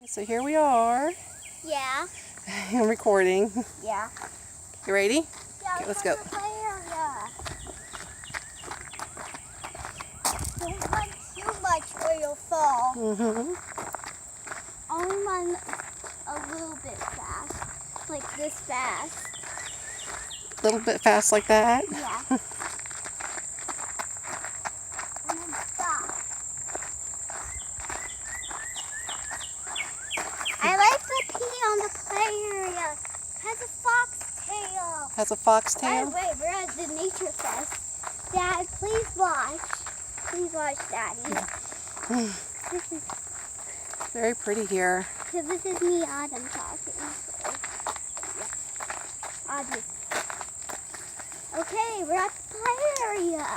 So here we are. Yeah. I'm recording. Yeah. You ready? Yeah. Okay, let's go. Don't run too much or you'll fall. Only run a little bit fast, like this fast. A little bit fast like that? Yeah. And then stop. I like the pee on the play area. Has a foxtail. Has a foxtail? By the way, we're at the Nature Fest. Dad, please watch. Please watch, Daddy. This is very pretty here. So this is me, Adam, talking. So, yeah. Adam. Okay, we're at the play area.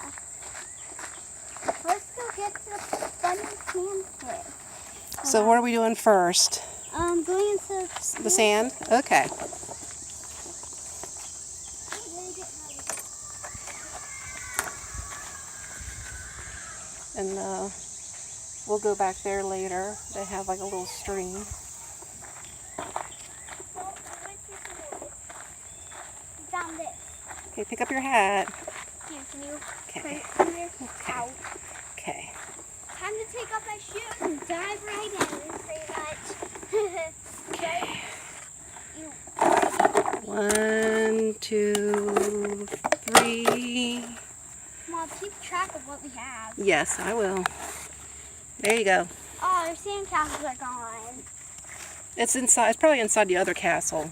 Let's go get to the funny sand pit. So what are we doing first? Going into the sand? Okay. And we'll go back there later. They have like a little stream. Found this. Okay, pick up your hat. Here, can you Okay. put it in there? Ow. Okay. Time to take off my shoes and dive right in, pretty much. Okay. You. 1, 2, 3. Mom, keep track of what we have. Yes, I will. There you go. Oh, our sandcastles are gone. It's inside. It's probably inside the other castle.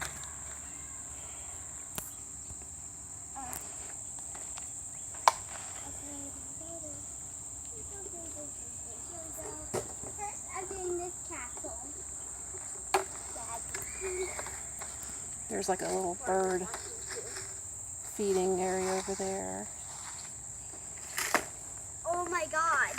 First, I'm doing this castle. There's like a little bird feeding area over there. Oh my God.